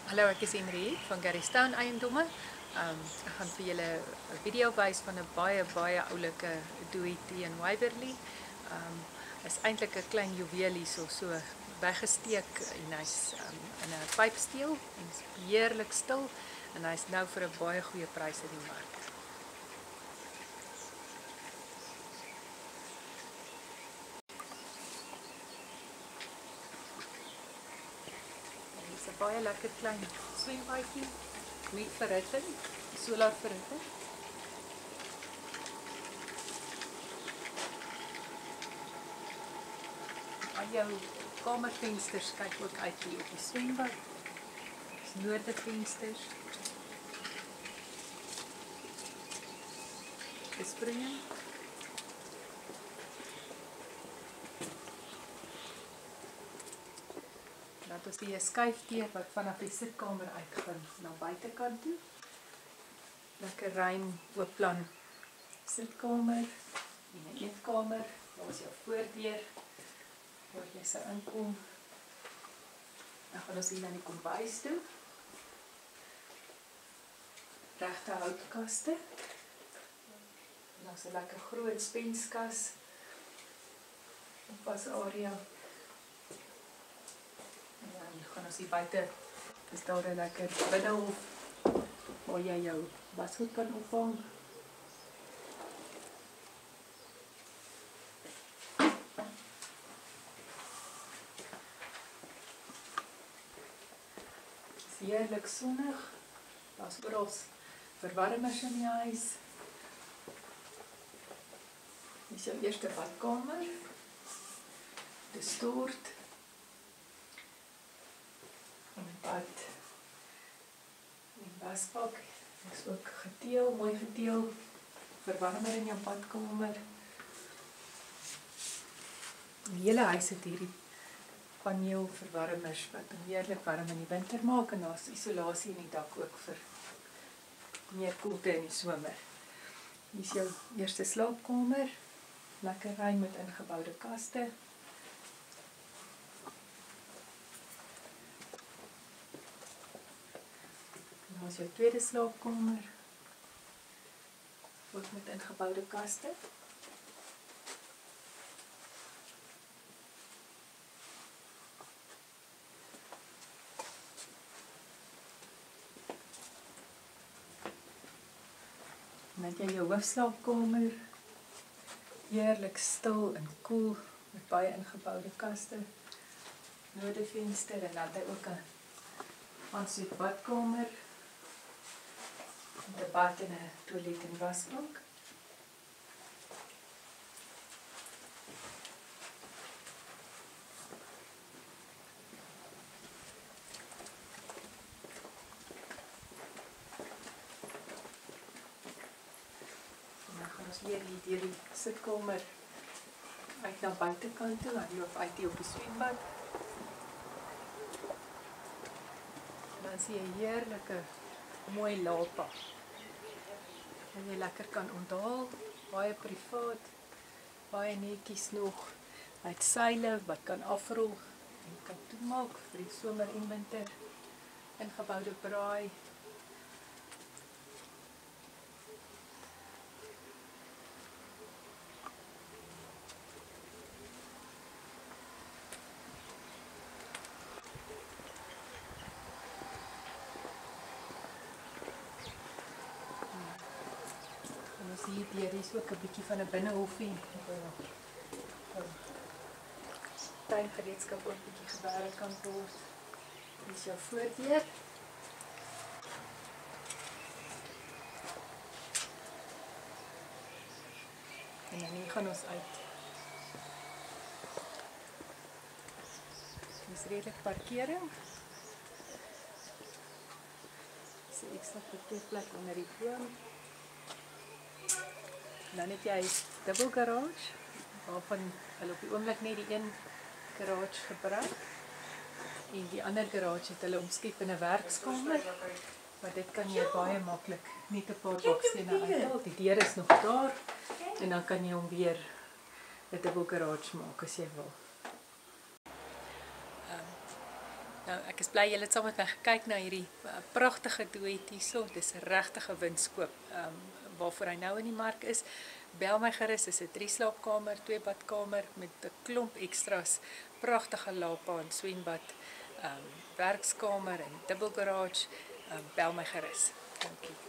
Hallo, ek is Imrie van Garrystown Eiendomme. Ek gaan vir julle 'n video wys van 'n baie oulike Doetie in Waverley. Is eintlik 'n klein juweel hierso, so weggesteek en hy's in 'n pypsteel en heerlik stil en hy's nou vir 'n baie goeie prys in die mark. Dis 'n baie lekker klein swembaadjie, goeie verhitting, solar verhitting. Al jou kamervensters kyk ook uit hier op die swembad. Dis noordevensters. Besproeiing. Dat is die skuifdeur wat vanaf die sitkamer uitgaan na buitekant toe. Lekker ruim oopplan sitkamer en 'n eetkamer. Daar is jou voordeur waar jy sou inkom. Dan gaan ons hier na die kombuis toe. Regte houtkaste. Daar's 'n lekker groot spenskas. Opwasarea. En dan gaan ons hier buite. Is daar 'n lekker binnehof waar jy jou wasgoed kan opvang. Heerlik sonnig. Daar's oral verwarmers in die huis. Dis jou eerste badkamer. Die stort. En 'n bad. En wasbak. Is ook geteel, mooi geteel. Verwarmer in jou badkamer. Die hele huis het hierdie paneelverwarmers wat hom heerlik warm in die winter maak en daar's isolasie in die dak ook vir meer koelte in die somer. Hier is jou eerste slaapkamer, lekker ruim met ingeboude kaste. Daar is jou tweede slaapkamer, ook met ingeboude kaste. Dan het jy jou hoofslaapkamer, heerlik stil en koel, met baie ingeboude kaste, noordevenster en dan het hy ook 'n ensuite badkamer, met 'n bad en 'n toilet en wasbak. Weer hier deur die sitkamer uit na buitekant toe, dan loop uit hier op die swembad. Dan sien jy heerlike, mooi lapa. En jy lekker kan onthaal, baie privaat, baie netjies nog. Hy het seile wat kan afrol en kan toemaak vir die somer en winter. Ingeboude braai. Hier is ook 'n bietjie van 'n binnehofie. Tuingereedskap ook bietjie gewerk kan word. Hier is jou voordeur. En dan hier gaan ons uit. Dis redelik parkering. Dis 'n ekstra parkeerplek onder die boom. Dan het jy dubbel garage, waarvan hulle op die oomblik net die een garage gebruik. En die ander garage het hulle omskep in 'n werkskamer. Maar dit kan jy baie maklik net 'n paar bakstene uithaal. Die deur is nog daar. En dan kan jy hom weer 'n dubbel garage maak as jy wil. Nou, ek is bly julle het saam met my gekyk na hierdie pragtige duet hierso. Dis regtig 'n winskoop waarvoor hy nou in die mark is. Bel my gerus, is 'n 3 slaapkamer, 2 badkamer met 'n klomp extras, pragtige laapbaan, swembad, werkskamer en dubbel garage. Bel my gerus. Dankie.